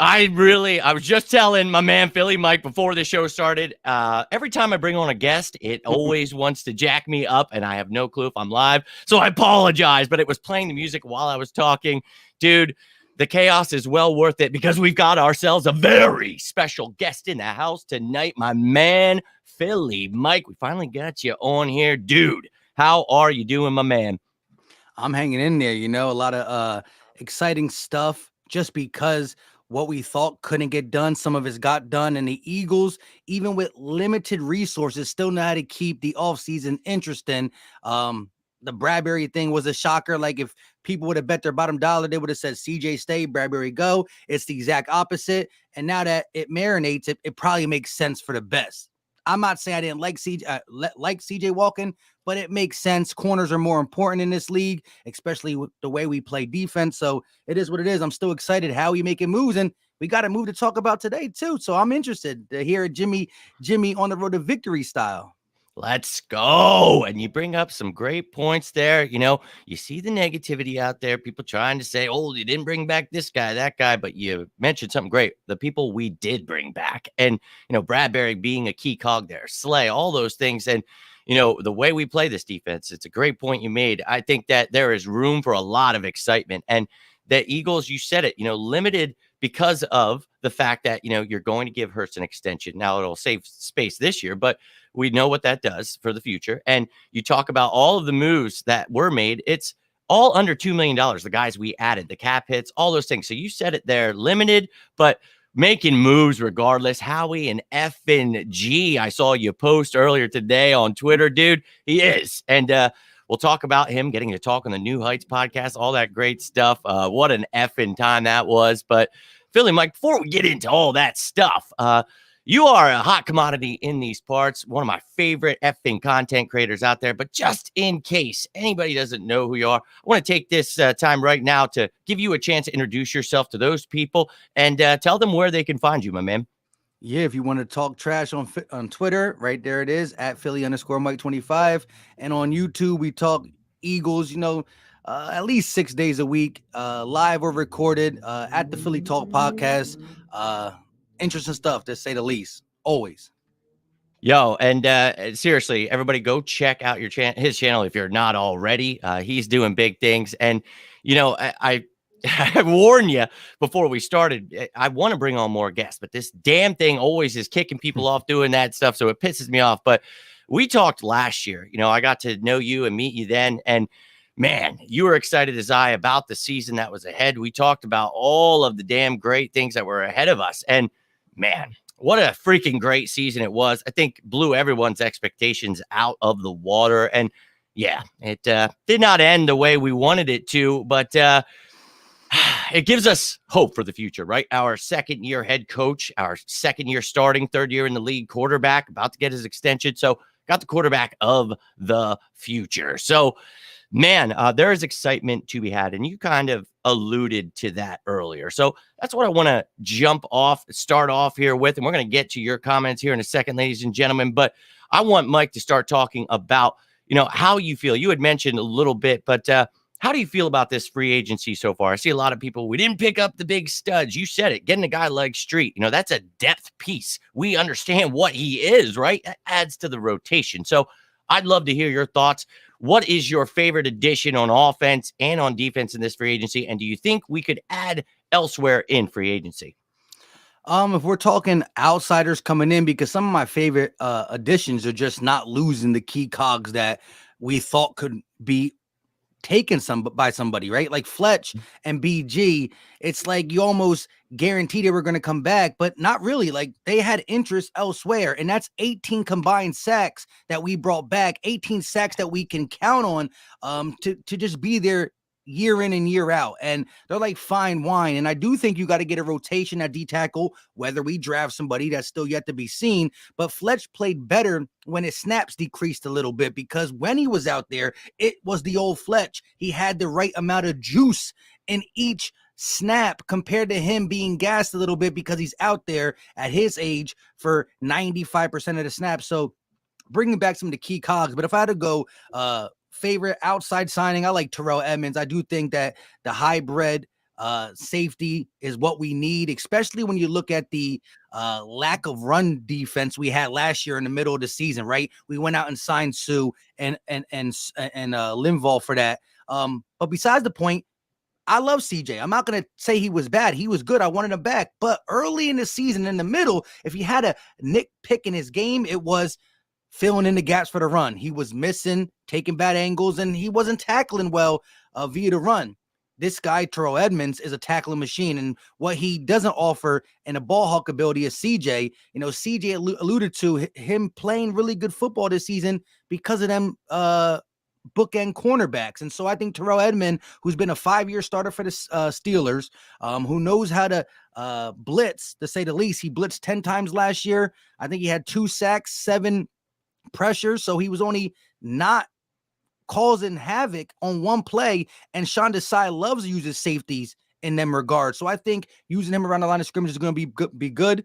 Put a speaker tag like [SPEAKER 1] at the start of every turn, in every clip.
[SPEAKER 1] I was just telling my man Philly Mike before the show started. Every time I bring on a guest, it always wants to jack me up, and I have no clue if I'm live. So I apologize, but it was playing the music while I was talking. Dude, the chaos is well worth it because we've got ourselves a very special guest in the house tonight. My man, Philly Mike. We finally got you on here. Dude, how are you doing, my man?
[SPEAKER 2] I'm hanging in there, a lot of exciting stuff just because what we thought couldn't get done, some of it's got done. And the Eagles, even with limited resources, still know how to keep the offseason interesting. The Bradbury thing was a shocker. Like if people would have bet their bottom dollar, they would have said CJ stay, Bradbury go. It's the exact opposite. And now that it marinates, it probably makes sense for the best. I'm not saying I didn't like CJ walking, but it makes sense. Corners are more important in this league, especially with the way we play defense. So it is what it is. I'm still excited how we making moves, and we got a move to talk about today too. So I'm interested to hear Jimmy on the road to victory style.
[SPEAKER 1] Let's go. And you bring up some great points there. You see the negativity out there, people trying to say, oh, you didn't bring back this guy, that guy, but you mentioned something great. The people we did bring back. And, Bradbury being a key cog there, Slay, all those things. And, the way we play this defense, it's a great point you made. I think that there is room for a lot of excitement. And the Eagles, you said it, limited because of the fact that, you're going to give Hurts an extension. Now it'll save space this year, but we know what that does for the future. And you talk about all of the moves that were made. It's all under $2 million. The guys we added, the cap hits, all those things. So you said it there, limited, but making moves regardless. Howie and effing G. I saw you post earlier today on Twitter, dude. He is. And we'll talk about him getting to talk on the New Heights podcast, all that great stuff. What an effing time that was. But Philly Mike, before we get into all that stuff, you are a hot commodity in these parts, one of my favorite effing content creators out there. But just in case anybody doesn't know who you are, I want to take this time right now to give you a chance to introduce yourself to those people and tell them where they can find you, my man.
[SPEAKER 2] Yeah, if you want to talk trash on Twitter, right there it is, at Philly_Mike25. And on YouTube, we talk Eagles, at least 6 days a week, live or recorded at the Philly Talk Podcast. Interesting stuff, to say the least. Always.
[SPEAKER 1] Yo, and seriously, everybody go check out his channel if you're not already. He's doing big things. And, I I warned you before we started. I want to bring on more guests, but this damn thing always is kicking people off doing that stuff. So it pisses me off. But we talked last year. I got to know you and meet you then. And man, you were excited as I about the season that was ahead. We talked about all of the damn great things that were ahead of us. And man, what a freaking great season it was. I think blew everyone's expectations out of the water. And yeah, it did not end the way we wanted it to, but it gives us hope for the future, right? Our second year head coach, our second year starting, third year in the league quarterback, about to get his extension. So got the quarterback of the future. So man, there is excitement to be had. And you kind of alluded to that earlier. So that's what I want to start off here with. And we're going to get to your comments here in a second, ladies and gentlemen. But I want Mike to start talking about, how you feel. You had mentioned a little bit, but how do you feel about this free agency so far? I see a lot of people, we didn't pick up the big studs. You said it, getting a guy like Street, that's a depth piece. We understand what he is, right? That adds to the rotation. So I'd love to hear your thoughts. What is your favorite addition on offense and on defense in this free agency? And do you think we could add elsewhere in free agency?
[SPEAKER 2] If we're talking outsiders coming in, because some of my favorite additions are just not losing the key cogs that we thought could be taken by somebody, right? Like Fletch and BG, it's like you almost guaranteed they were going to come back, but not really. Like they had interest elsewhere, and that's 18 combined sacks that we brought back, 18 sacks that we can count on to just be there year in and year out. And they're like fine wine. And I do think you got to get a rotation at D tackle, whether we draft somebody that's still yet to be seen. But Fletch played better when his snaps decreased a little bit, because when he was out there, it was the old Fletch. He had the right amount of juice in each snap compared to him being gassed a little bit because he's out there at his age for 95% of the snaps. So bringing back some of the key cogs. But if I had to go, favorite outside signing, I like Terrell Edmonds. I do think that the hybrid safety is what we need, especially when you look at the lack of run defense we had last year in the middle of the season, right? We went out and signed Sue and Linval for that. But besides the point, I love CJ. I'm not going to say he was bad. He was good. I wanted him back. But early in the season, in the middle, if he had a nitpick in his game, it was filling in the gaps for the run. He was missing, taking bad angles, and he wasn't tackling well via the run. This guy, Terrell Edmonds, is a tackling machine. And what he doesn't offer in a ball hawk ability is CJ. CJ alluded to him playing really good football this season because of them bookend cornerbacks. And so I think Terrell Edmond, who's been a 5-year starter for the Steelers, who knows how to blitz, to say the least. He blitzed 10 times last year. I think he had 2 sacks, 7 pressures. So he was only not causing havoc on one play. And Sean Desai loves to use his safeties in them regards. So I think using him around the line of scrimmage is going to be good.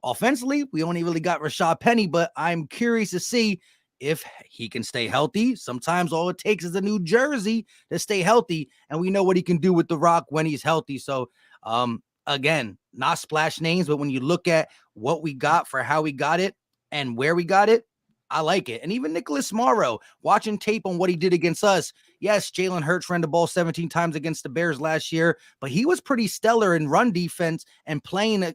[SPEAKER 2] Offensively, we only really got Rashad Penny, but I'm curious to see if he can stay healthy. Sometimes all it takes is a new jersey to stay healthy, and we know what he can do with the rock when he's healthy. So, again, not splash names, but when you look at what we got for how we got it and where we got it, I like it. And even Nicholas Morrow, watching tape on what he did against us. Yes, Jalen Hurts ran the ball 17 times against the Bears last year, but he was pretty stellar in run defense and playing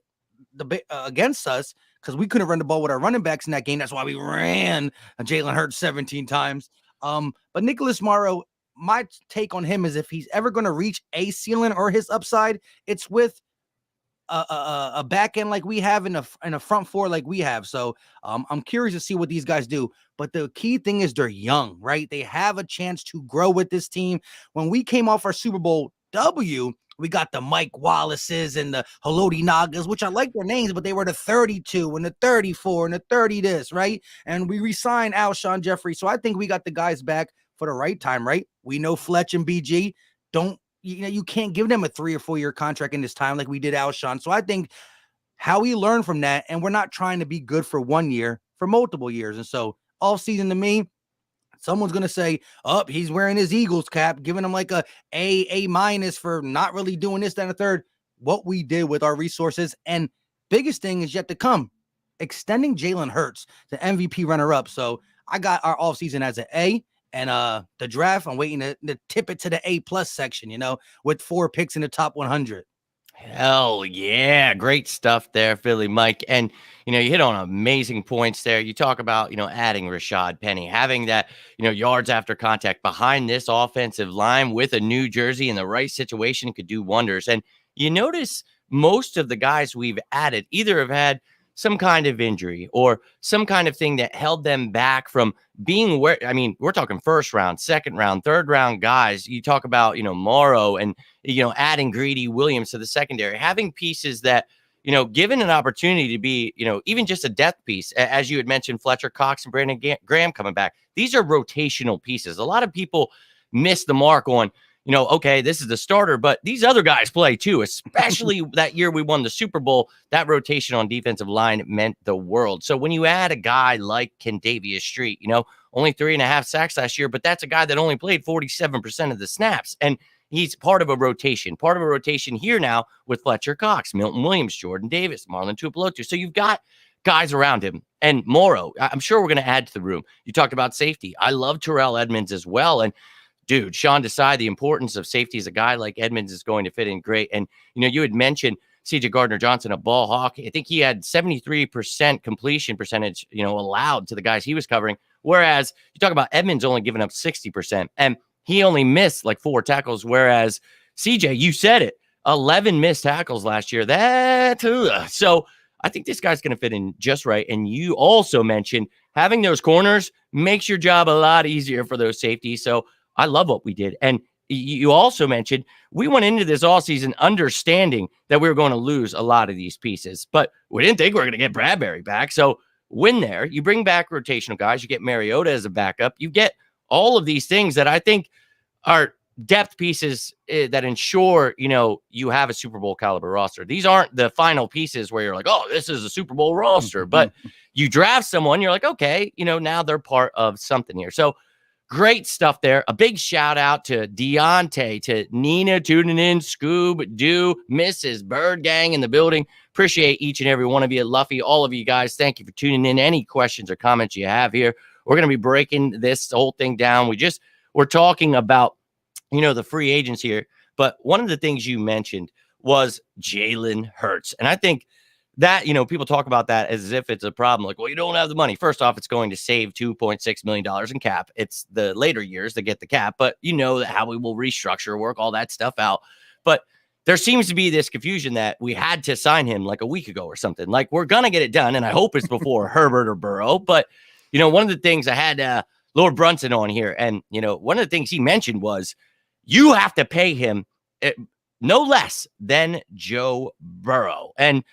[SPEAKER 2] against us, because we couldn't run the ball with our running backs in that game. That's why we ran Jalen Hurts 17 times. But Nicholas Morrow, my take on him is if he's ever going to reach a ceiling or his upside, it's with a back end like we have in a front four like we have. So I'm curious to see what these guys do. But the key thing is they're young, right? They have a chance to grow with this team. When we came off our Super Bowl W, we got the Mike Wallaces and the Haloti Nagas, which I like their names, but they were the 32 and the 34 and the 30 this, right? And we re-signed Alshon Jeffrey. So I think we got the guys back for the right time, right? We know Fletch and BG you can't give them a 3 or 4 year contract in this time like we did Alshon. So I think how we learn from that, and we're not trying to be good for 1 year, for multiple years. And so off season to me, someone's going to say, he's wearing his Eagles cap, giving him like a minus for not really doing this, that, and the third. What we did with our resources, and biggest thing is yet to come, extending Jalen Hurts, the MVP runner-up. So I got our offseason as an A, and the draft, I'm waiting to tip it to the A+ section, with 4 picks in the top 100.
[SPEAKER 1] Hell yeah. Great stuff there, Philly Mike. And, you hit on amazing points there. You talk about, adding Rashad Penny, having that, yards after contact behind this offensive line with a new jersey in the right situation could do wonders. And you notice most of the guys we've added either have had some kind of injury or some kind of thing that held them back from being where, we're talking first round, second round, third round guys. You talk about, Morrow and, adding Greedy Williams to the secondary, having pieces that, given an opportunity to be, even just a depth piece, as you had mentioned, Fletcher Cox and Brandon Graham coming back. These are rotational pieces. A lot of people miss the mark on, okay, this is the starter, but these other guys play too, especially that year we won the Super Bowl. That rotation on defensive line meant the world. So when you add a guy like Kendavius Street, only 3.5 sacks last year, but that's a guy that only played 47% of the snaps. And he's part of a rotation here now with Fletcher Cox, Milton Williams, Jordan Davis, Marlon Tuipulotu. So you've got guys around him. And Morrow, I'm sure we're going to add to the room. You talked about safety. I love Terrell Edmonds as well. And dude, Sean Desai, the importance of safety as a guy like Edmonds is going to fit in great. And, you had mentioned CJ Gardner-Johnson, a ball hawk. I think he had 73% completion percentage, allowed to the guys he was covering. Whereas you talk about Edmonds only giving up 60%. And he only missed like 4 tackles. Whereas CJ, you said it, 11 missed tackles last year. So I think this guy's going to fit in just right. And you also mentioned having those corners makes your job a lot easier for those safeties. So I love what we did. And you also mentioned we went into this all season understanding that we were going to lose a lot of these pieces, but we didn't think we were going to get Bradbury back. So when there, you bring back rotational guys, you get Mariota as a backup, you get all of these things that I think are depth pieces that ensure, you have a Super Bowl caliber roster. These aren't the final pieces where you're like, oh, this is a Super Bowl roster, but you draft someone, you're like, okay, now they're part of something here. So Great stuff there. A big shout out to Deontay, to Nina tuning in, Scoob, Doo, Mrs. Bird Gang in the building. Appreciate each and every one of you. Luffy, all of you guys, thank you for tuning in. Any questions or comments you have here, we're going to be breaking this whole thing down. We're talking about, the free agents here. But one of the things you mentioned was Jalen Hurts. And I think that, people talk about that as if it's a problem. Like, well, you don't have the money. First off, it's going to save $2.6 million in cap. It's the later years that get the cap, but that how we will restructure, work all that stuff out. But there seems to be this confusion that we had to sign him like a week ago or something. Like, we're going to get it done. And I hope it's before Herbert or Burrow. But, one of the things I had Lord Brunson on here. And, one of the things he mentioned was you have to pay him no less than Joe Burrow. And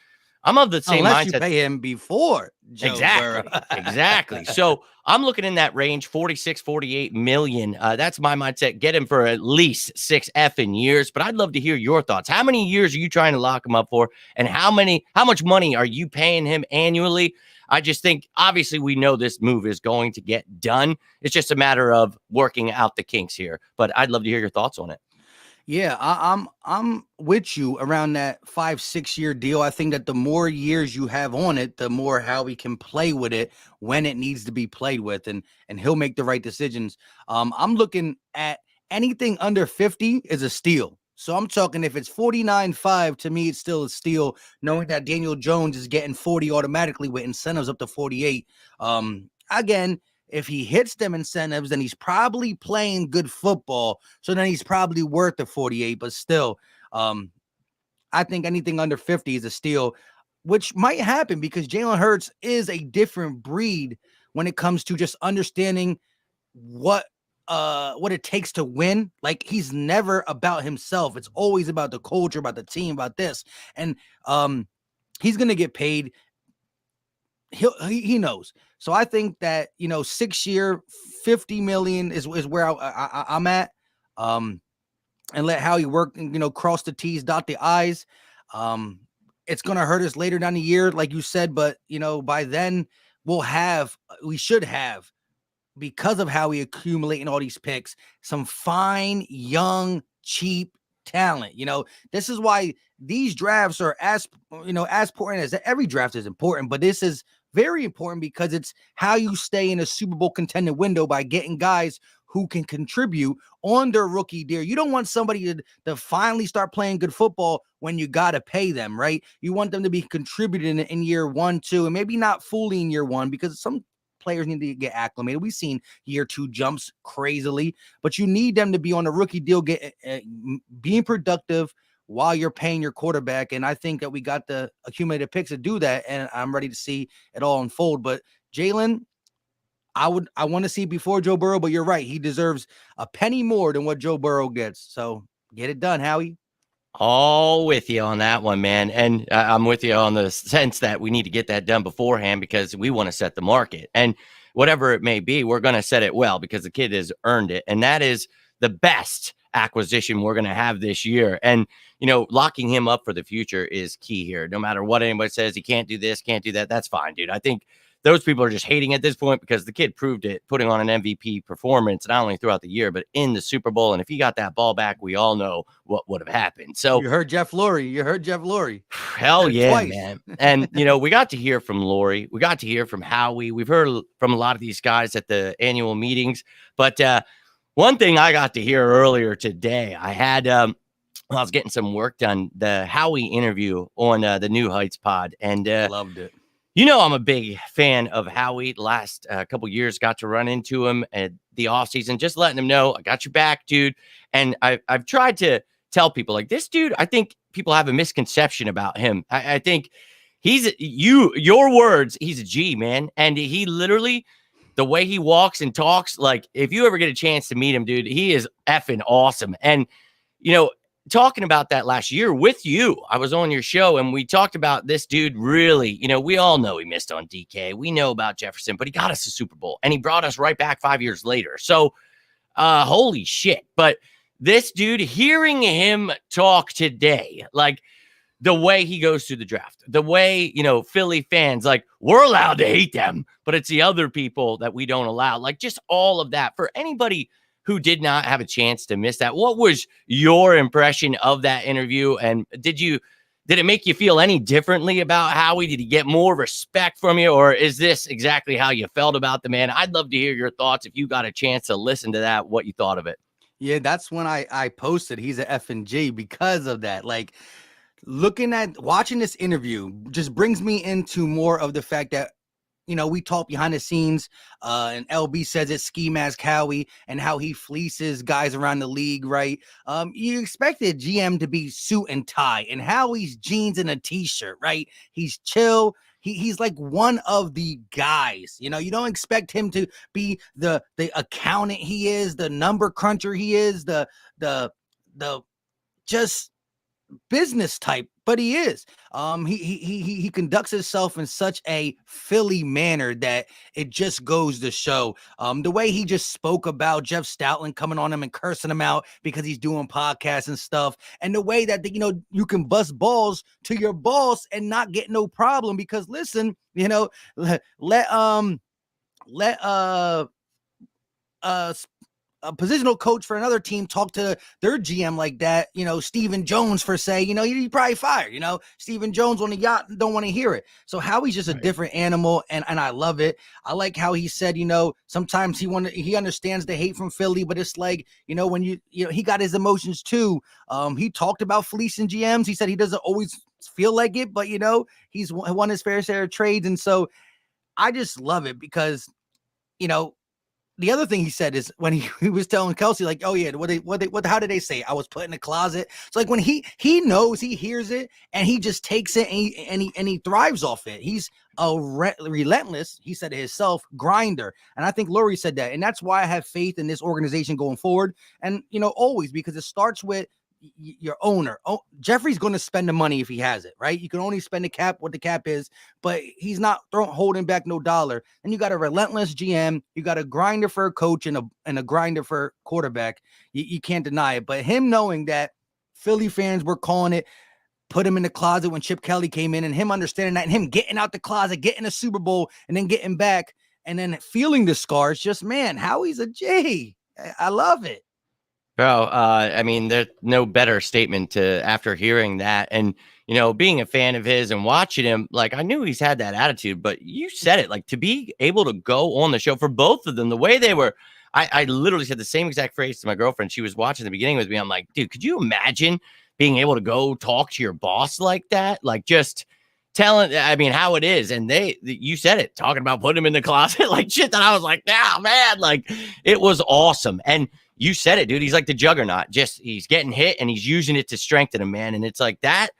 [SPEAKER 1] I'm of the same
[SPEAKER 2] Unless
[SPEAKER 1] mindset.
[SPEAKER 2] You pay him before Joe
[SPEAKER 1] Exactly.
[SPEAKER 2] Burrow.
[SPEAKER 1] Exactly. So I'm looking in that range, 46, 48 million. That's my mindset. Get him for at least 6 effing years. But I'd love to hear your thoughts. How many years are you trying to lock him up for? And how much money are you paying him annually? I just think, obviously, we know this move is going to get done. It's just a matter of working out the kinks here. But I'd love to hear your thoughts on it.
[SPEAKER 2] Yeah, I'm with you around that 5-6 year deal. I think that the more years you have on it, the more Howie can play with it when it needs to be played with, and he'll make the right decisions. I'm looking at anything under 50 is a steal. So I'm talking if it's 49.5, to me, it's still a steal, knowing that Daniel Jones is getting 40 automatically with incentives up to 48. Again, if he hits them incentives, then he's probably playing good football. So then he's probably worth the 48. But still, I think anything under 50 is a steal, which might happen because Jalen Hurts is a different breed when it comes to just understanding what it takes to win. Like, he's never about himself. It's always about the culture, about the team, about this. And he's going to get paid. He knows. So I think that 6 year, 50 million is where I'm at. And let Howie work and cross the T's, dot the I's. It's gonna hurt us later down the year, like you said, but by then we should have, because of how we accumulating all these picks, some fine, young, cheap talent. This is why these drafts are as important as every draft is important, but this is very important because it's how you stay in a Super Bowl contending window by getting guys who can contribute on their rookie deal. You don't want somebody to finally start playing good football when you got to pay them, right? You want them to be contributing in year 1, 2, and maybe not fully in year 1, because some players need to get acclimated. We've seen year 2 jumps crazily, but you need them to be on a rookie deal, being productive while you're paying your quarterback. And I think that we got the accumulated picks to do that, and I'm ready to see it all unfold. But Jalen, I want to see before Joe Burrow, but you're right. He deserves a penny more than what Joe Burrow gets. So get it done, Howie.
[SPEAKER 1] All with you on that one, man. And I'm with you on the sense that we need to get that done beforehand because we want to set the market. And whatever it may be, we're going to set it well because the kid has earned it. And that is the best acquisition we're going to have this year. And, locking him up for the future is key here. No matter what anybody says, he can't do this, can't do that. That's fine, dude. I think those people are just hating at this point because the kid proved it, putting on an MVP performance, not only throughout the year, but in the Super Bowl. And if he got that ball back, we all know what would have happened. So
[SPEAKER 2] you heard Jeff Lurie.
[SPEAKER 1] Hell yeah, twice. Man. And, we got to hear from Lurie. We got to hear from Howie. We've heard from a lot of these guys at the annual meetings. But one thing I got to hear earlier today, I had, I was getting some work done, the Howie interview on the New Heights pod. And
[SPEAKER 2] loved it.
[SPEAKER 1] I'm a big fan of Howie. Last couple years, got to run into him at the offseason, just letting him know, I got your back, dude. And I've tried to tell people, like, this dude, I think people have a misconception about him. I think your words, he's a G, man. And he literally, the way he walks and talks, like, if you ever get a chance to meet him, dude, he is effing awesome. And, talking about that last year with you, I was on your show and we talked about this dude really, we all know he missed on DK. We know about Jefferson, but he got us a Super Bowl and he brought us right back 5 years later. So, holy shit. But this dude, hearing him talk today, like, the way he goes through the draft, the way, Philly fans, like, we're allowed to hate them, but it's the other people that we don't allow. Like, just all of that. For anybody who did not have a chance to miss that, what was your impression of that interview? And did it make you feel any differently about Howie? Did he get more respect from you, or is this exactly how you felt about the man? I'd love to hear your thoughts if you got a chance to listen to that, what you thought of it.
[SPEAKER 2] Yeah, that's when I posted he's an F and G because of that. Like, watching this interview just brings me into more of the fact that, we talk behind the scenes, and LB says it's ski mask Howie and how he fleeces guys around the league, right? You expected GM to be suit and tie, and Howie's jeans and a t-shirt, right? He's chill. He's like one of the guys, you don't expect him to be the accountant he is, the number cruncher he is, the just business type, but he is. He conducts himself in such a Philly manner that it just goes to show. The way he just spoke about Jeff Stoutland coming on him and cursing him out because he's doing podcasts and stuff, and the way that you can bust balls to your boss and not get no problem because listen, let a positional coach for another team talk to their GM like that, Stephen Jones for say, he probably fired, Stephen Jones on the yacht don't want to hear it. So Howie's just a different animal, and I love it. I like how he said, sometimes he understands the hate from Philly, but it's like, when he got his emotions too. He talked about fleecing GMs. He said he doesn't always feel like it, but he's won his fair share of trades. And so I just love it because, the other thing he said is when he was telling Kelsey, like, oh yeah, how did they say it? I was put in a closet. So like when he knows, he hears it and he just takes it and he thrives off it. He's a relentless, he said it himself, grinder. And I think Lurie said that. And that's why I have faith in this organization going forward. And, always, because it starts with your owner. Oh, Jeffrey's going to spend the money if he has it, right? You can only spend the cap what the cap is, but he's not holding back no dollar. And you got a relentless GM, you got a grinder for a coach and a grinder for a quarterback. You can't deny it. But him knowing that Philly fans were calling it, put him in the closet when Chip Kelly came in, and him understanding that, and him getting out the closet, getting a Super Bowl, and then getting back, and then feeling the scars. Just, man, Howie's a J. I love it.
[SPEAKER 1] Bro, I mean, there's no better statement after hearing that. And, being a fan of his and watching him, like, I knew he's had that attitude, but you said it, like, to be able to go on the show for both of them, the way they were, I literally said the same exact phrase to my girlfriend. She was watching the beginning with me. I'm like, dude, could you imagine being able to go talk to your boss like that? Like, just telling, how it is. And you said it, talking about putting him in the closet, like shit that I was like, nah, man, like, it was awesome. And you said it, dude. He's like the juggernaut. Just he's getting hit and he's using it to strengthen him, man. And it's like that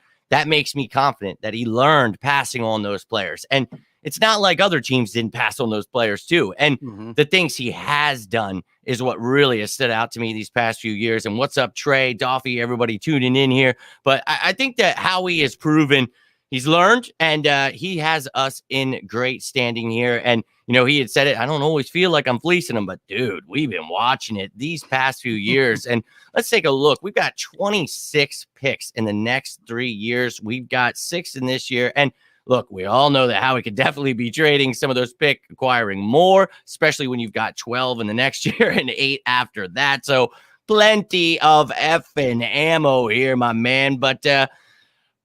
[SPEAKER 1] makes me confident that he learned passing on those players. And it's not like other teams didn't pass on those players too. And the things he has done is what really has stood out to me these past few years. And what's up, Trey, Doffy, everybody tuning in here. But I think that Howie has proven he's learned, and he has us in great standing here. And, he had said it, I don't always feel like I'm fleecing him, but dude, we've been watching it these past few years. And let's take a look. We've got 26 picks in the next 3 years. We've got 6 in this year. And look, we all know that Howie could definitely be trading some of those picks, acquiring more, especially when you've got 12 in the next year and 8 after that. So plenty of effing ammo here, my man. But,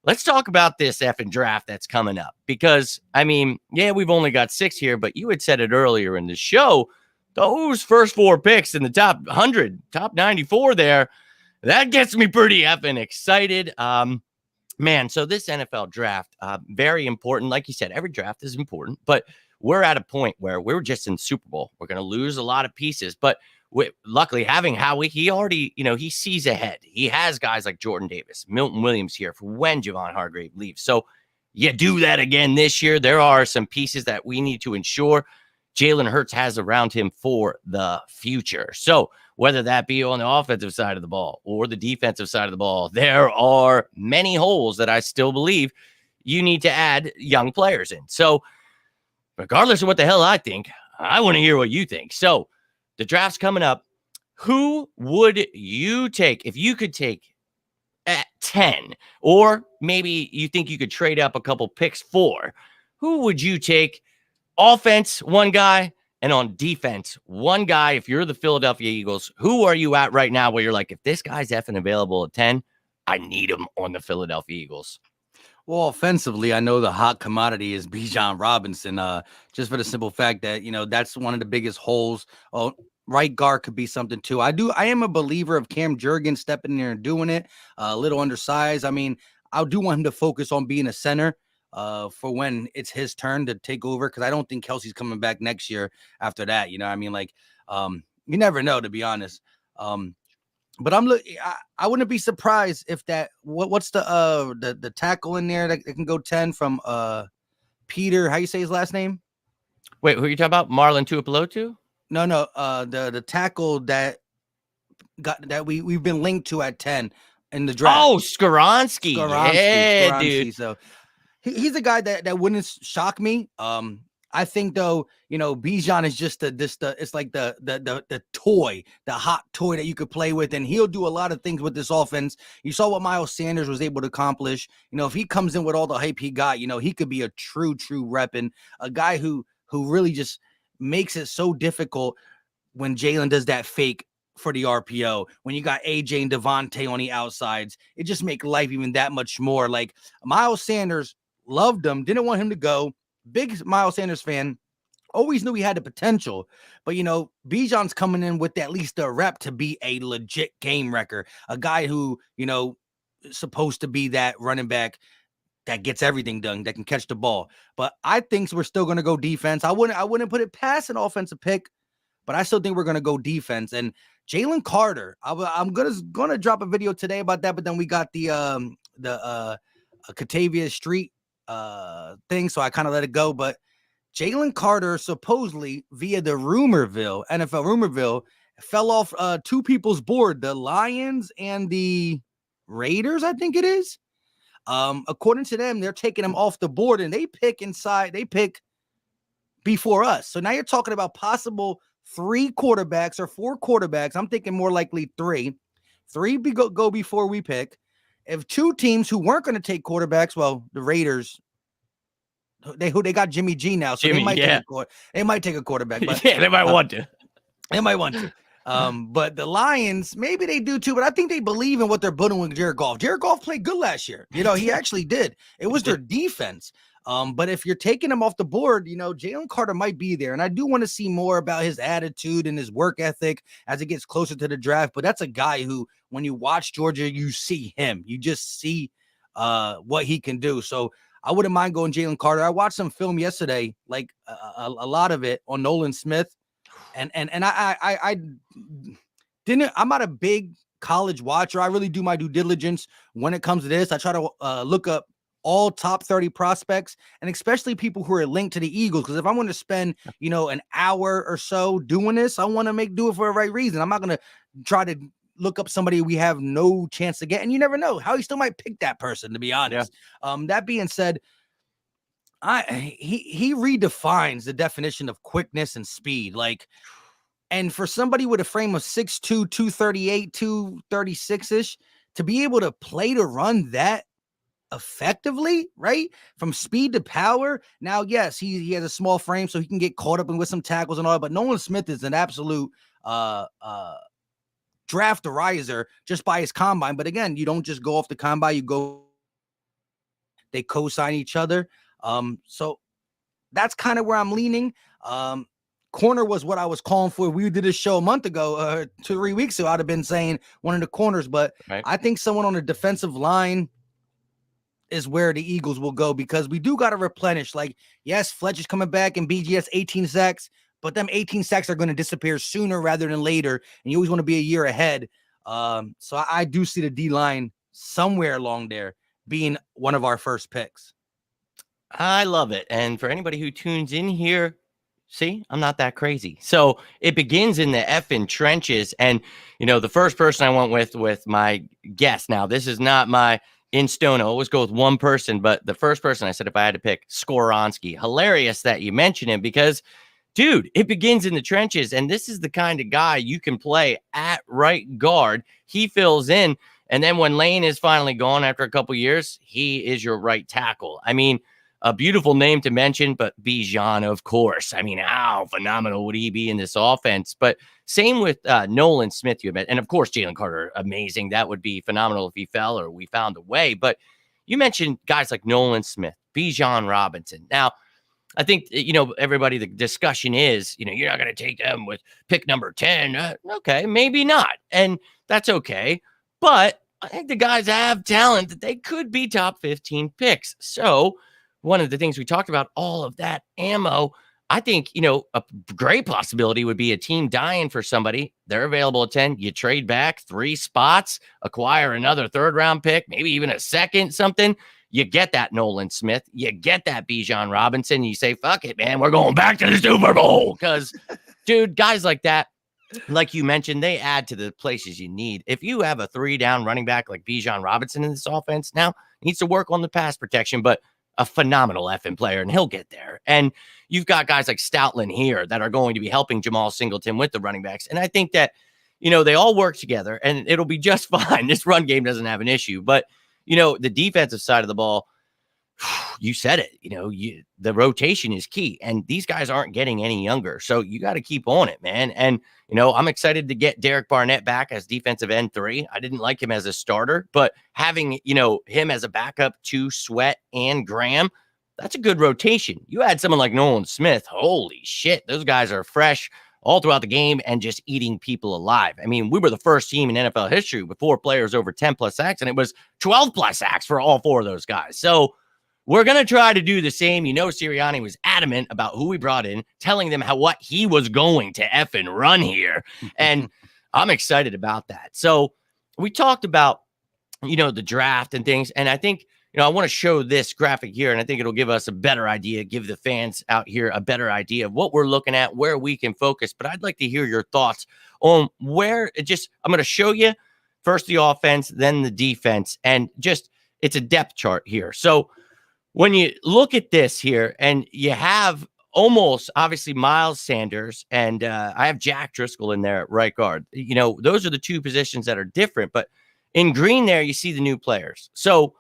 [SPEAKER 1] let's talk about this effing draft that's coming up because, we've only got 6 here, but you had said it earlier in the show, those first 4 picks in the top 100, top 94 there, that gets me pretty effing excited. Man, so this NFL draft, very important. Like you said, every draft is important, but we're at a point where we're just in Super Bowl. We're going to lose a lot of pieces, but luckily having Howie, he already, he sees ahead. He has guys like Jordan Davis, Milton Williams here for when Javon Hargrave leaves. So you do that again this year. There are some pieces that we need to ensure Jalen Hurts has around him for the future. So whether that be on the offensive side of the ball or the defensive side of the ball, there are many holes that I still believe you need to add young players in. So regardless of what the hell I think, I want to hear what you think. So the draft's coming up. Who would you take if you could take at 10, or maybe you think you could trade up a couple picks for, who would you take? Offense, one guy, and on defense, one guy. If you're the Philadelphia Eagles, who are you at right now where you're like, if this guy's effing available at 10, I need him on the Philadelphia Eagles?
[SPEAKER 2] Well, offensively, I know the hot commodity is Bijan Robinson. Just for the simple fact that that's one of the biggest holes. Oh, right guard could be something too. I am a believer of Cam Jurgens stepping in there and doing it. A little undersized. I mean, I do want him to focus on being a center. For when it's his turn to take over, because I don't think Kelsey's coming back next year after that. I mean, like, you never know, to be honest. But I wouldn't be surprised if that what's the tackle in there that can go 10 from Peter, how you say his last name?
[SPEAKER 1] Wait, who are you talking about? Marlon Tuipulotu?
[SPEAKER 2] No, the tackle that we've been linked to at 10 in the draft.
[SPEAKER 1] Oh, Skoronski. Yeah, dude.
[SPEAKER 2] So he's a guy that wouldn't shock me. I think though, Bijan is just it's like the toy, the hot toy that you could play with, and he'll do a lot of things with this offense. You saw what Miles Sanders was able to accomplish. If he comes in with all the hype he got, he could be a true rep, and a guy who really just makes it so difficult when Jalen does that fake for the RPO, when you got AJ and Devontae on the outsides. It just make life even that much more. Like, Miles Sanders, loved him, didn't want him to go. Big Miles Sanders fan, always knew he had the potential, but Bijan's coming in with at least a rep to be a legit game wrecker, a guy who is supposed to be that running back that gets everything done, that can catch the ball. But I think we're still going to go defense. I wouldn't put it past an offensive pick, but I still think we're going to go defense. And Jalen Carter, I'm gonna drop a video today about that, but then we got the Catavia Street thing, so I kind of let it go. But Jalen Carter supposedly via the NFL Rumorville fell off two people's board, the Lions and the Raiders, I think it is. According to them, they're taking him off the board, and they pick before us. So now you're talking about possible 3 quarterbacks or 4 quarterbacks. I'm thinking more likely 3. 3 go before we pick. If 2 teams who weren't going to take quarterbacks, well, the Raiders, they got Jimmy G now, so they might take a quarterback. But,
[SPEAKER 1] yeah, they might want to.
[SPEAKER 2] They might want to. But the Lions, maybe they do too, but I think they believe in what they're building with Jared Goff. Jared Goff played good last year. He actually did. It was their defense. But if you're taking him off the board, Jalen Carter might be there. And I do want to see more about his attitude and his work ethic as it gets closer to the draft. But that's a guy who, when you watch Georgia, you see him. You just see what he can do. So I wouldn't mind going Jalen Carter. I watched some film yesterday, like a lot of it on Nolan Smith. And I didn't, I'm not a big college watcher. I really do my due diligence when it comes to this. I try to look up all top 30 prospects, and especially people who are linked to the Eagles. Because if I'm going to spend, an hour or so doing this, I want to do it for the right reason. I'm not going to try to look up somebody we have no chance to get. And you never know how he still might pick that person, to be honest. Yeah. That being said, he redefines the definition of quickness and speed. And for somebody with a frame of 6'2", 238, 236-ish, to be able to play to run that effectively, right? From speed to power. Now, yes, he has a small frame, so he can get caught up with some tackles and all, but Nolan Smith is an absolute draft riser just by his combine. But again, you don't just go off the combine, they co-sign each other. So that's kind of where I'm leaning. Corner was what I was calling for. We did a show a month ago, 2-3 weeks ago. I'd have been saying one of the corners, but right. I think someone on the defensive line is where the Eagles will go, because we do got to replenish. Yes, Fletcher's coming back and BG has 18 sacks, but them 18 sacks are going to disappear sooner rather than later, and you always want to be a year ahead. So I do see the D-line somewhere along there being one of our first picks.
[SPEAKER 1] I love it. And for anybody who tunes in here, see, I'm not that crazy. So it begins in the effing trenches. And, the first person I went with my guess. Now, this is not my in stone. I always go with one person, but the first person I said, if I had to pick, Skoronski. Hilarious that you mention him, because, dude, it begins in the trenches. And this is the kind of guy you can play at right guard. He fills in. And then when Lane is finally gone after a couple years, he is your right tackle. I mean, a beautiful name to mention, but Bijan, of course. I mean, how phenomenal would he be in this offense? But same with Nolan Smith, you mentioned. And of course, Jalen Carter, amazing. That would be phenomenal if he fell or we found a way. But you mentioned guys like Nolan Smith, Bijan Robinson. Now, I think, everybody, the discussion is, you're not going to take them with pick number 10. Okay, maybe not. And that's okay. But I think the guys have talent that they could be top 15 picks. So one of the things we talked about, all of that ammo, I think, a great possibility would be a team dying for somebody. They're available at 10. You trade back 3 spots, acquire another 3rd round pick, maybe even a second, something. You get that Nolan Smith, you get that Bijan Robinson. You say, fuck it, man, we're going back to the Super Bowl. Because, dude, guys like that, like you mentioned, they add to the places you need. If you have a 3-down running back like Bijan Robinson in this offense, now needs to work on the pass protection, but a phenomenal effing player, and he'll get there. And you've got guys like Stoutland here that are going to be helping Jamal Singleton with the running backs. And I think that, they all work together, and it'll be just fine. This run game doesn't have an issue. But, the defensive side of the ball, you said it, the rotation is key, and these guys aren't getting any younger. So you got to keep on it, man. And, I'm excited to get Derek Barnett back as defensive end 3. I didn't like him as a starter, but having, him as a backup to Sweat and Graham, that's a good rotation. You had someone like Nolan Smith. Holy shit. Those guys are fresh all throughout the game and just eating people alive. I mean, we were the first team in NFL history with 4 players over 10 plus sacks, and it was 12 plus sacks for all 4 of those guys. So we're going to try to do the same. Sirianni was adamant about who we brought in, telling them what he was going to effing run here. And I'm excited about that. So we talked about, the draft and things. And I think, I want to show this graphic here, and I think it'll give us a better idea, give the fans out here a better idea of what we're looking at, where we can focus. But I'd like to hear your thoughts on I'm going to show you first the offense, then the defense, and it's a depth chart here. So when you look at this here, and you have almost obviously Miles Sanders, and I have Jack Driscoll in there at right guard. Those are the 2 positions that are different. But in green there, you see the new players. So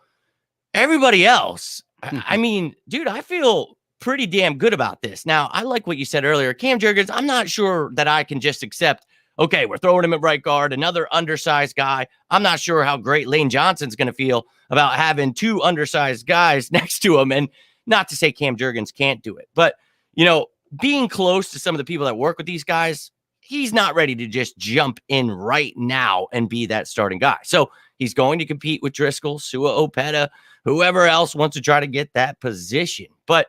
[SPEAKER 1] everybody else, I mean, dude, I feel pretty damn good about this. Now, I like what you said earlier. Cam Jurgens, I'm not sure that I can just accept, okay, we're throwing him at right guard, another undersized guy. I'm not sure how great Lane Johnson's going to feel about having 2 undersized guys next to him. And not to say Cam Jurgens can't do it, but, being close to some of the people that work with these guys, he's not ready to just jump in right now and be that starting guy. So he's going to compete with Driscoll, Sua Opeta, whoever else wants to try to get that position. But,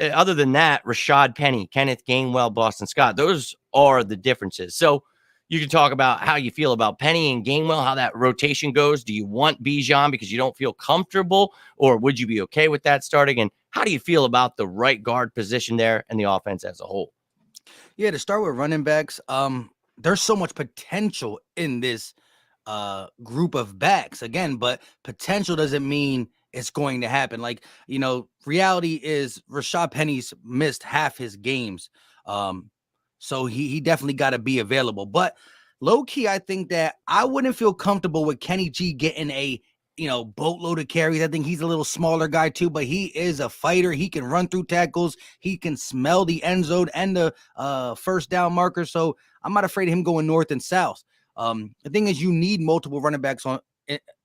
[SPEAKER 1] other than that, Rashad Penny, Kenneth Gainwell, Boston Scott, those are the differences. So you can talk about how you feel about Penny and Gainwell, how that rotation goes. Do you want Bijan because you don't feel comfortable, or would you be okay with that starting? And how do you feel about the right guard position there and the offense as a whole?
[SPEAKER 2] Yeah, to start with running backs, there's so much potential in this group of backs again, but potential doesn't mean it's going to happen. Like, reality is Rashad Penny's missed half his games. So he definitely got to be available. But low key, I think that I wouldn't feel comfortable with Kenny G getting a boatload of carries. I think he's a little smaller guy too, but he is a fighter. He can run through tackles. He can smell the end zone and the first down marker. So I'm not afraid of him going north and south. The thing is, you need multiple running backs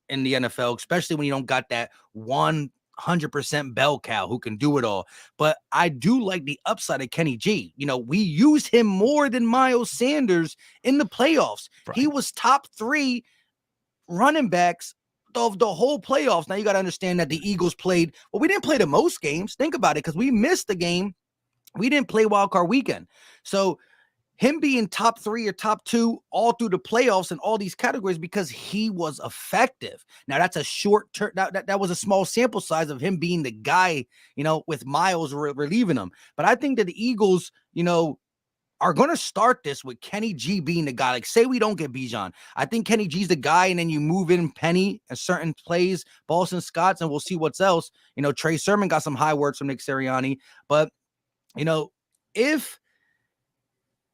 [SPEAKER 2] in the NFL, especially when you don't got that 100% bell cow who can do it all. But I do like the upside of Kenny G. We use him more than Miles Sanders in the playoffs. Right. He was top 3 running backs of the whole playoffs. Now you got to understand that the Eagles played, well, we didn't play the most games. Think about it, because we missed the game. We didn't play wild card weekend. So him being top 3 or top 2 all through the playoffs and all these categories because he was effective. Now that's a short term. That was a small sample size of him being the guy, with Miles relieving him. But I think that the Eagles, are going to start this with Kenny G being the guy. Like, say we don't get Bijan, I think Kenny G's the guy, and then you move in Penny and certain plays, Boston Scotts, and we'll see what's else. Trey Sermon got some high words from Nick Sirianni, but if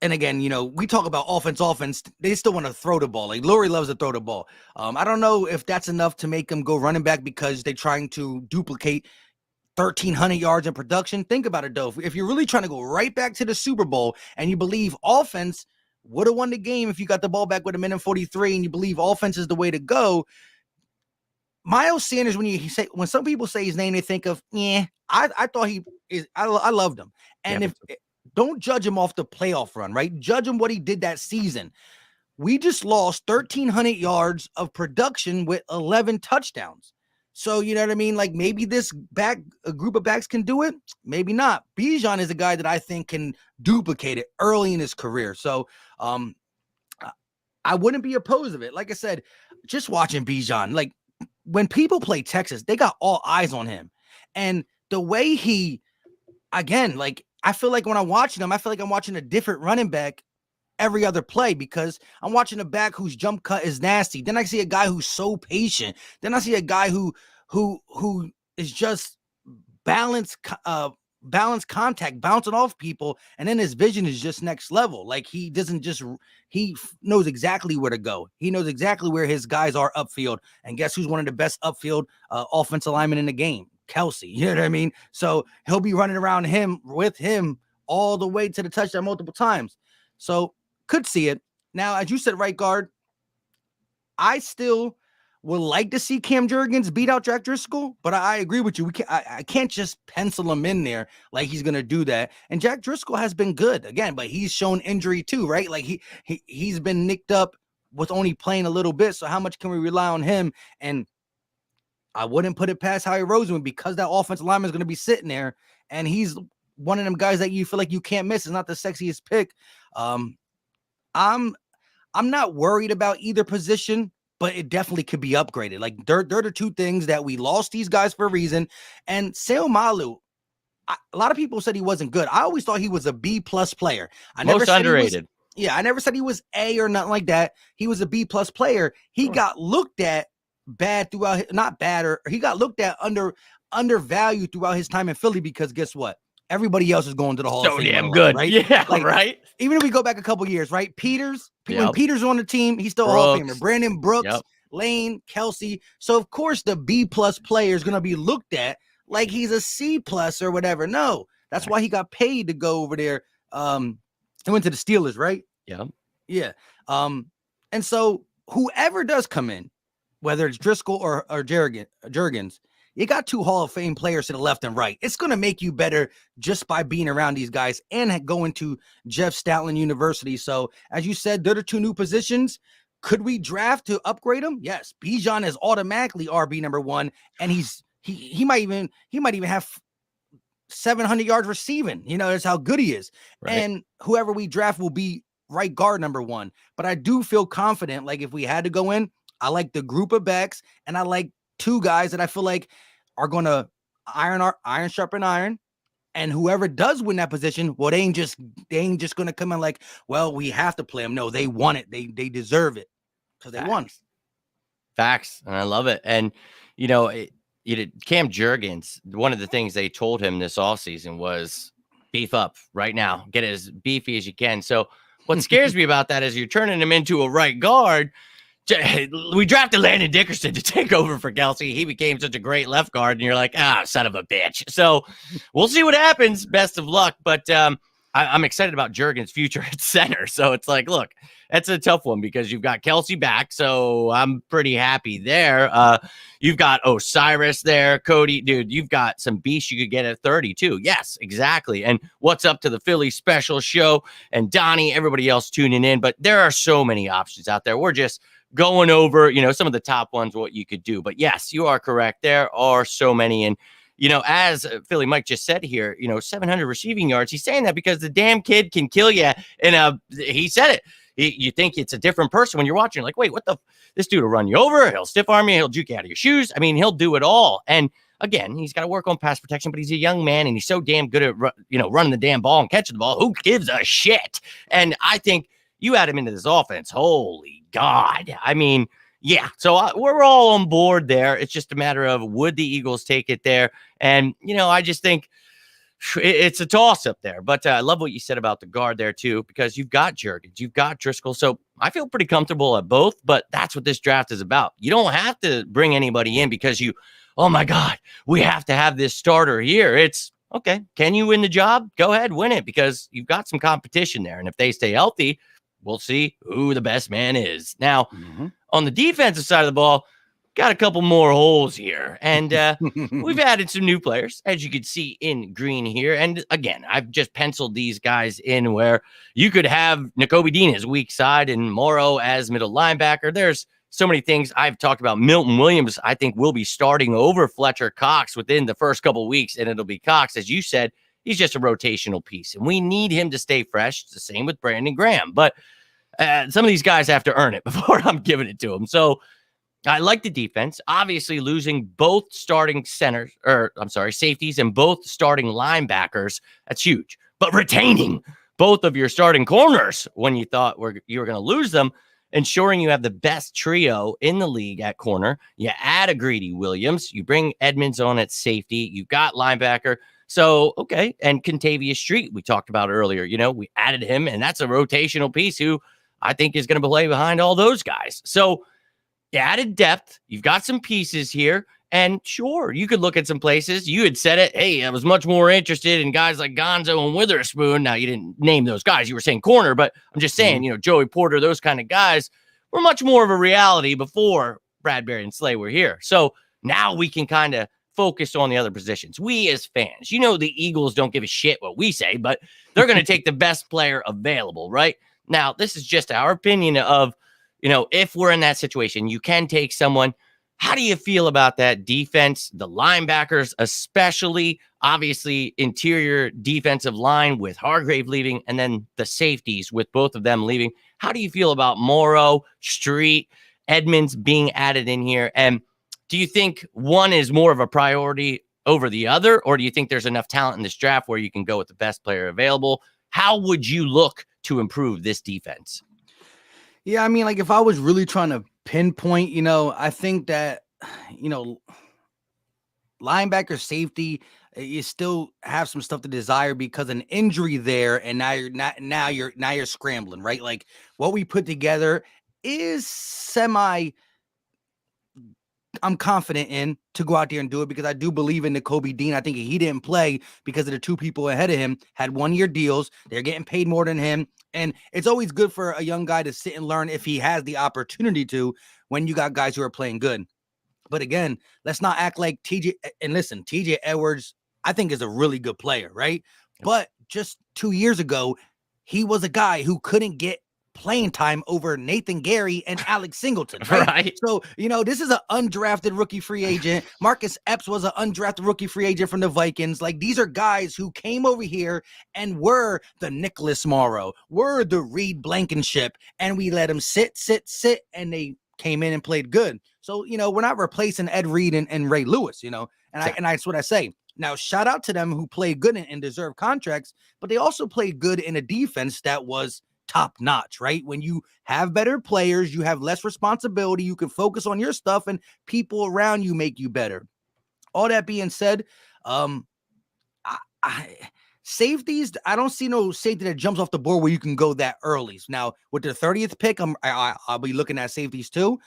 [SPEAKER 2] And again, we talk about offense. They still want to throw the ball. Like Lurie loves to throw the ball. I don't know if that's enough to make him go running back because they're trying to duplicate 1,300 yards in production. Think about it, though. If you're really trying to go right back to the Super Bowl and you believe offense would have won the game if you got the ball back with 1:43 and you believe offense is the way to go, Miles Sanders, when some people say his name, they think of, I thought he is, I loved him. And if don't judge him off the playoff run, right? Judge him what he did that season. We just lost 1,300 yards of production with 11 touchdowns. So, you know what I mean? Like maybe this a group of backs can do it. Maybe not. Bijan is a guy that I think can duplicate it early in his career. So, I wouldn't be opposed of it. Like I said, just watching Bijan, like when people play Texas, they got all eyes on him. And the way again, like I feel like when I'm watching him, I feel like I'm watching a different running back every other play because I'm watching a back whose jump cut is nasty. Then I see a guy who's so patient. Then I see a guy who is just balanced contact, bouncing off people, and then his vision is just next level. Like he knows exactly where to go. He knows exactly where his guys are upfield. And guess who's one of the best upfield offensive linemen in the game? Kelsey. You know what I mean? So he'll be running around with him all the way to the touchdown multiple times. So could see it. Now, as you said, right guard, I still would like to see Cam Jurgens beat out Jack Driscoll, but I agree with you. I can't just pencil him in there like he's going to do that. And Jack Driscoll has been good again, but he's shown injury too, right? Like he's been nicked up with only playing a little bit. So how much can we rely on him? And I wouldn't put it past Howie Roseman because that offensive lineman is going to be sitting there, and he's one of them guys that you feel like you can't miss. It's not the sexiest pick. I'm not worried about either position, but it definitely could be upgraded. Like they're the two things that we lost these guys for a reason. And Seomalu, a lot of people said he wasn't good. I always thought he was a B+ player. I never
[SPEAKER 1] Most
[SPEAKER 2] said
[SPEAKER 1] underrated.
[SPEAKER 2] I never said he was A or nothing like that. He was a B+ player. He got looked at bad throughout, not bad, or he got looked at undervalued throughout his time in Philly because guess what? Everybody else is going to the Hall of Fame.
[SPEAKER 1] So damn good,
[SPEAKER 2] right?
[SPEAKER 1] Yeah,
[SPEAKER 2] like,
[SPEAKER 1] right.
[SPEAKER 2] Even if we go back a couple years, right? When Peters on the team, he's still a Hall of Famer. Brandon Brooks, Lane, Kelsey. So of course the B+ player is going to be looked at like he's a C+ or whatever. No, that's why he got paid to go over there. He went to the Steelers, right? Yeah. And so whoever does come in, whether it's Driscoll or Jurgens, you got two Hall of Fame players to the left and right. It's going to make you better just by being around these guys and going to Jeff Stoutland University. So as you said, they're the two new positions. Could we draft to upgrade them? Yes. Bijan is automatically RB number 1, and he might even have 700 yards receiving. That's how good he is. Right. And whoever we draft will be right guard number 1. But I do feel confident, like if we had to go in, I like the group of backs, and I like two guys that I feel like are going to iron sharpen iron. And whoever does win that position, well, they ain't just going to come in like, well, we have to play them. No, they want it. They deserve it because they won.
[SPEAKER 1] Facts. And I love it. And, Cam Jurgens, one of the things they told him this offseason was beef up right now, get as beefy as you can. So what scares me about that is you're turning him into a right guard. We drafted Landon Dickerson to take over for Kelsey. He became such a great left guard, and you're like, son of a bitch. So we'll see what happens. Best of luck. But I'm excited about Jurgens' future at center. So it's like, look, that's a tough one because you've got Kelsey back. So I'm pretty happy there. You've got Osiris there. Cody, dude, you've got some beasts you could get at 30 too. Yes, exactly. And what's up to the Philly special show and Donnie, everybody else tuning in. But there are so many options out there. We're just going over, some of the top ones, what you could do. But yes, you are correct. There are so many. And, as Philly Mike just said here, 700 receiving yards. He's saying that because the damn kid can kill you. And he said it. You think it's a different person when you're watching. Like, wait, this dude will run you over. He'll stiff arm you. He'll juke you out of your shoes. I mean, he'll do it all. And again, he's got to work on pass protection, but he's a young man and he's so damn good at, running the damn ball and catching the ball. Who gives a shit? And I think you add him into this offense. Holy God. I mean, yeah. So we're all on board there. It's just a matter of would the Eagles take it there? And, I just think it's a toss up there. But I love what you said about the guard there too, because you've got Jurgens, you've got Driscoll. So I feel pretty comfortable at both, but that's what this draft is about. You don't have to bring anybody in because oh my God, we have to have this starter here. It's okay. Can you win the job? Go ahead, win it, because you've got some competition there. And if they stay healthy, we'll see who the best man is. Now, on the defensive side of the ball, got a couple more holes here. And we've added some new players, as you can see in green here. And again, I've just penciled these guys in where you could have Nakobe Dean as weak side and Morrow as middle linebacker. There's so many things. I've talked about Milton Williams. I think will be starting over Fletcher Cox within the first couple of weeks, and it'll be Cox. As you said, he's just a rotational piece, and we need him to stay fresh. It's the same with Brandon Graham. But some of these guys have to earn it before I'm giving it to them. So I like the defense. Obviously, losing both starting safeties and both starting linebackers, that's huge. But retaining both of your starting corners when you thought you were going to lose them, ensuring you have the best trio in the league at corner. You add a Greedy Williams. You bring Edmonds on at safety. You got linebacker. So, okay. And Contavious Street, we talked about earlier. We added him, and that's a rotational piece who I think is going to play behind all those guys. So, you added depth. You've got some pieces here. And sure, you could look at some places. You had said it. Hey, I was much more interested in guys like Gonzo and Witherspoon. Now, you didn't name those guys. You were saying corner, but I'm just saying, Joey Porter, those kind of guys were much more of a reality before Bradbury and Slay were here. So now we can kind of focus on the other positions. We as fans, the Eagles don't give a shit what we say, but they're going to take the best player available, right? Now, this is just our opinion of, if we're in that situation, you can take someone. How do you feel about that defense, the linebackers, especially, obviously, interior defensive line with Hargrave leaving, and then the safeties with both of them leaving? How do you feel about Morrow, Street, Edmonds being added in here? And do you think one is more of a priority over the other, or do you think there's enough talent in this draft where you can go with the best player available? How would you look to improve this defense?
[SPEAKER 2] Yeah, I mean, like if I was really trying to pinpoint, I think that, linebacker, safety, you still have some stuff to desire because an injury there, and now you're scrambling, right? Like what we put together is I'm confident in to go out there and do it because I do believe in Nakobe Dean. I think he didn't play because of the two people ahead of him had 1-year deals. They're getting paid more than him. And it's always good for a young guy to sit and learn if he has the opportunity to when you got guys who are playing good. But again, let's not act like TJ. And listen, TJ Edwards, I think is a really good player, right? But just 2 years ago, he was a guy who couldn't get playing time over Nathan Gary and Alex Singleton, right? So, this is an undrafted rookie free agent. Marcus Epps was an undrafted rookie free agent from the Vikings. Like, these are guys who came over here and were the Nicholas Morrow, were the Reed Blankenship, and we let them sit, and they came in and played good. So, we're not replacing Ed Reed and Ray Lewis, and that's what I say. Now, shout out to them who played good and deserve contracts, but they also played good in a defense that was top notch, right? When you have better players, you have less responsibility, you can focus on your stuff, and people around you make you better. All that being said, safeties, I don't see no safety that jumps off the board where you can go that early. Now, with the 30th pick, I'll be looking at safeties too.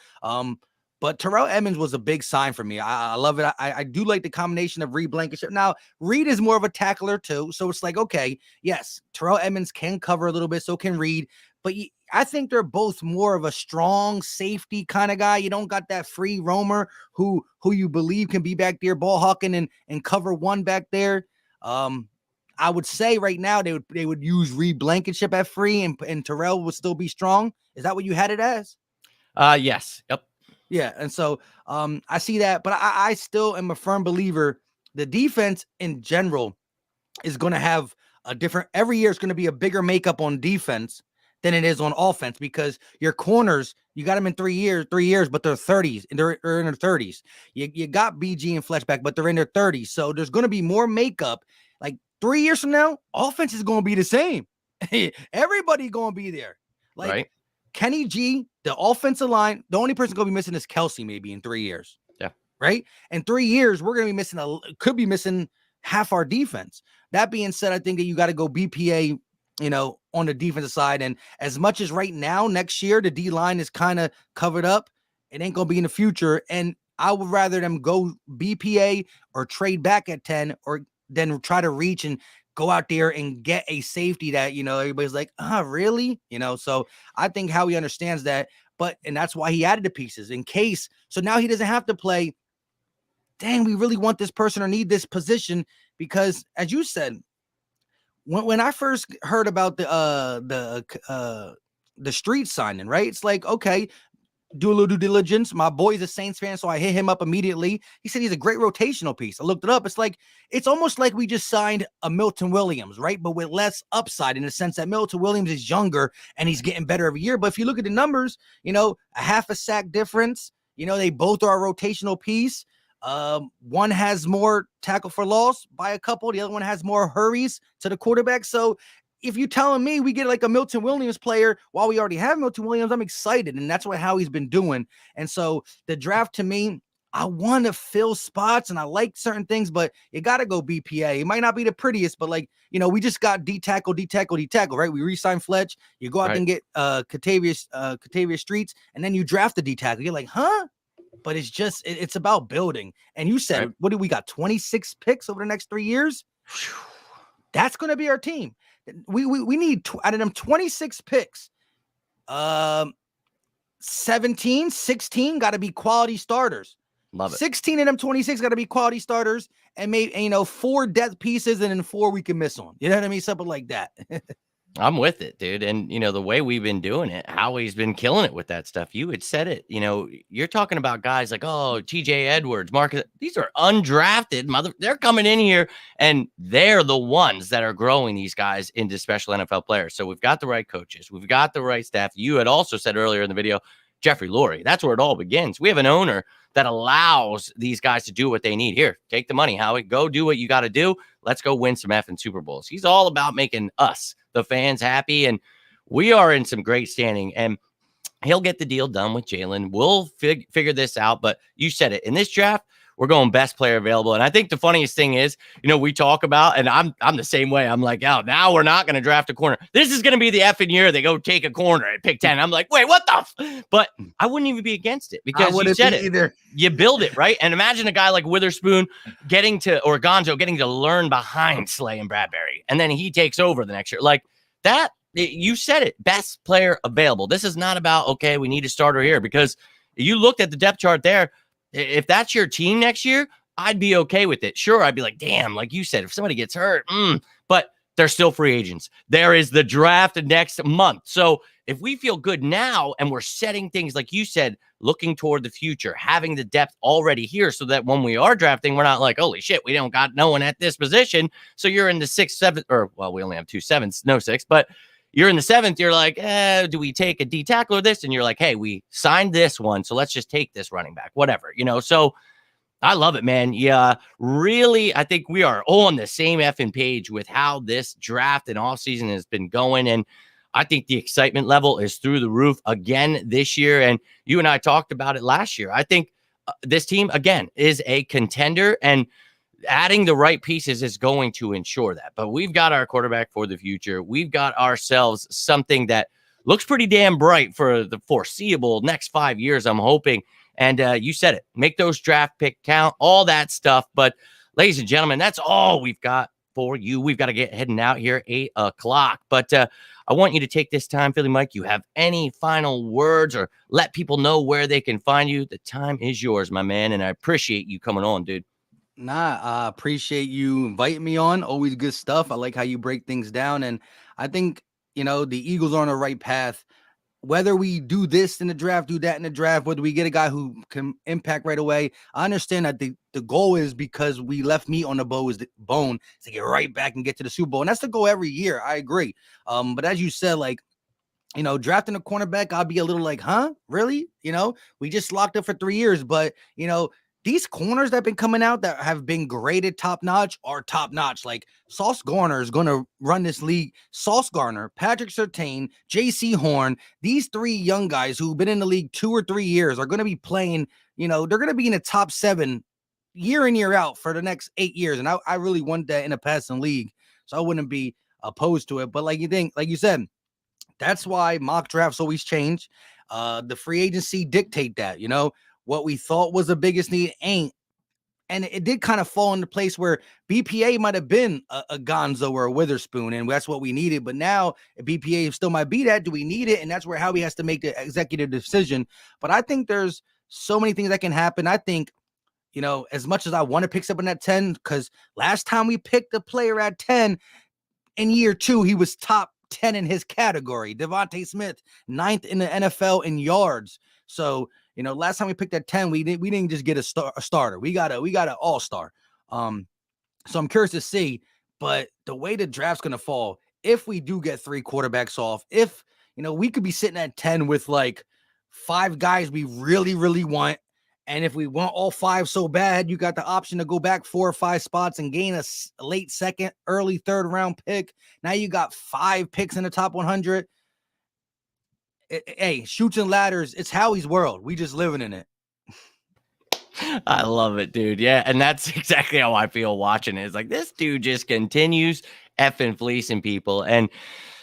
[SPEAKER 2] But Terrell Edmonds was a big sign for me. I love it. I do like the combination of Reed Blankenship. Now, Reed is more of a tackler too. So it's like, okay, yes, Terrell Edmonds can cover a little bit. So can Reed. But I think they're both more of a strong safety kind of guy. You don't got that free roamer who you believe can be back there ball hawking and cover one back there. I would say right now they would use Reed Blankenship at free and Terrell would still be strong. Is that what you had it as?
[SPEAKER 1] Yes. Yep.
[SPEAKER 2] Yeah, and so I see that, but I still am a firm believer the defense in general is going to have a different, every year it's going to be a bigger makeup on defense than it is on offense because your corners, you got them in 3 years, but they're 30s, and they're in their 30s. You got BG and Fletch back, but they're in their 30s. So there's going to be more makeup. Like 3 years from now, offense is going to be the same. Everybody going to be there. Like,
[SPEAKER 1] right.
[SPEAKER 2] Kenny G, the offensive line, the only person going to be missing is Kelsey maybe in 3 years.
[SPEAKER 1] Yeah.
[SPEAKER 2] Right? In 3 years, we're going to be missing could be missing half our defense. That being said, I think that you got to go BPA, on the defensive side. And as much as right now, next year, the D line is kind of covered up, it ain't going to be in the future. And I would rather them go BPA or trade back at 10 or then try to reach and go out there and get a safety that, everybody's like, really? So I think Howie understands that. And that's why he added the pieces in case. So now he doesn't have to play, dang, we really want this person or need this position. Because as you said, when I first heard about the street signing, right? It's like, okay, do a little due diligence. My boy's a Saints fan, so I hit him up immediately. He said he's a great rotational piece. I looked it up. It's almost like we just signed a Milton Williams, right? But with less upside in the sense that Milton Williams is younger and he's getting better every year. But if you look at the numbers, a half a sack difference, they both are a rotational piece. One has more tackle for loss by a couple. The other one has more hurries to the quarterback. So if you're telling me we get like a Milton Williams player while we already have Milton Williams, I'm excited. And that's what Howie's been doing. And so the draft to me, I want to fill spots and I like certain things, but you got to go BPA. It might not be the prettiest, but we just got D tackle, right? We re-signed Fletch. You go out there and get Katavius Streets, and then you draft the D tackle. You're like, huh? But it's about building. And you said, What do we got? 26 picks over the next 3 years? That's going to be our team. We need out of them 26 picks, 17, 16 got to be quality starters.
[SPEAKER 1] Love it.
[SPEAKER 2] 16 of them 26 got to be quality starters, and maybe 4 depth pieces, and then 4 we can miss on. You know what I mean? Something like that.
[SPEAKER 1] I'm with it, dude. And, the way we've been doing it, Howie's been killing it with that stuff. You had said it, you're talking about guys like, TJ Edwards, Marcus. These are undrafted they're coming in here and they're the ones that are growing these guys into special NFL players. So we've got the right coaches. We've got the right staff. You had also said earlier in the video, Jeffrey Lurie, that's where it all begins. We have an owner that allows these guys to do what they need. Here, take the money, Howie. Go do what you got to do. Let's go win some effing Super Bowls. He's all about making us, the fans, happy. And we are in some great standing. And he'll get the deal done with Jalen. We'll figure this out. But you said it. In this draft, we're going best player available. And I think the funniest thing is, we talk about, and I'm the same way. I'm like, now we're not going to draft a corner. This is going to be the effing year they go take a corner at pick 10. I'm like, wait, what the But I wouldn't even be against it because you said it. Either. You build it, right? And imagine a guy like Witherspoon or Gonzo getting to learn behind Slay and Bradbury. And then he takes over the next year. Like that, you said it. Best player available. This is not about, okay, we need a starter here, because you looked at the depth chart there. If that's your team next year, I'd be okay with it. Sure, I'd be like, damn, like you said, if somebody gets hurt, but they're still free agents. There is the draft next month. So if we feel good now and we're setting things, like you said, looking toward the future, having the depth already here so that when we are drafting, we're not like, holy shit, we don't got no one at this position. So you're in the 6th, 7th, or well, we only have 2 7s, no 6, but you're in the 7th, you're like, do we take a D tackle or this? And you're like, hey, we signed this one, so let's just take this running back, whatever, So I love it, man. Yeah, really, I think we are all on the same effing page with how this draft and offseason has been going. And I think the excitement level is through the roof again this year. And you and I talked about it last year. I think this team, again, is a contender, and adding the right pieces is going to ensure that. But we've got our quarterback for the future. We've got ourselves something that looks pretty damn bright for the foreseeable next 5 years, I'm hoping. And you said it. Make those draft pick count, all that stuff. But ladies and gentlemen, that's all we've got for you. We've got to get heading out here 8 o'clock. But I want you to take this time, Philly Mike. You have any final words or let people know where they can find you? The time is yours, my man. And I appreciate you coming on, dude.
[SPEAKER 2] Nah, I appreciate you inviting me on. Always good stuff. I like how you break things down. And I think, the Eagles are on the right path. Whether we do this in the draft, do that in the draft, whether we get a guy who can impact right away, I understand that the goal is, because we left meat on the bone, to get right back and get to the Super Bowl. And that's the goal every year. I agree. But as you said, drafting a cornerback, I'll be a little like, huh? Really? We just locked up for 3 years, but, these corners that have been coming out that have been graded top-notch are top-notch. Like, Sauce Gardner is going to run this league. Sauce Gardner, Patrick Surtain, J.C. Horn, these 3 young guys who've been in the league 2 or 3 years are going to be playing, they're going to be in the top 7 year in, year out for the next 8 years. And I really want that in a passing league. So I wouldn't be opposed to it. But like you said, that's why mock drafts always change. The free agency dictate that, what we thought was the biggest need ain't. And it did kind of fall into place where BPA might have been a Gonzo or a Witherspoon, and that's what we needed. But now BPA still might be that. Do we need it? And that's where Howie has to make the executive decision. But I think there's so many things that can happen. I think, as much as I want to pick someone at 10, because last time we picked a player at 10, in year 2, he was top 10 in his category. Devontae Smith, 9th in the NFL in yards. So, last time we picked at 10, we didn't just get a starter. We got an all-star. So I'm curious to see, but the way the draft's going to fall, if we do get 3 quarterbacks off, if, we could be sitting at 10 with like 5 guys we really, really want. And if we want all 5 so bad, you got the option to go back 4 or 5 spots and gain a late second, early third round pick. Now you got 5 picks in the top 100. Hey, shoots and ladders. It's Howie's world. We just living in it.
[SPEAKER 1] I love it, dude. Yeah. And that's exactly how I feel watching it. It's like this dude just continues effing fleecing people. And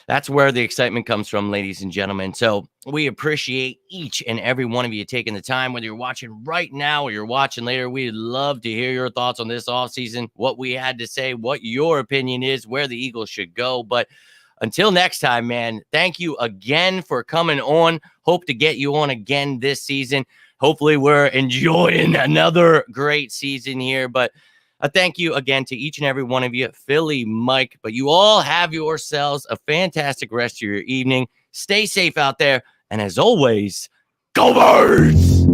[SPEAKER 1] that's where the excitement comes from, ladies and gentlemen. So we appreciate each and every one of you taking the time, whether you're watching right now or you're watching later. We'd love to hear your thoughts on this offseason, what we had to say, what your opinion is, where the Eagles should go. But until next time, man, thank you again for coming on. Hope to get you on again this season. Hopefully we're enjoying another great season here. But a thank you again to each and every one of you, Philly, Mike. But you all have yourselves a fantastic rest of your evening. Stay safe out there. And as always, go Birds!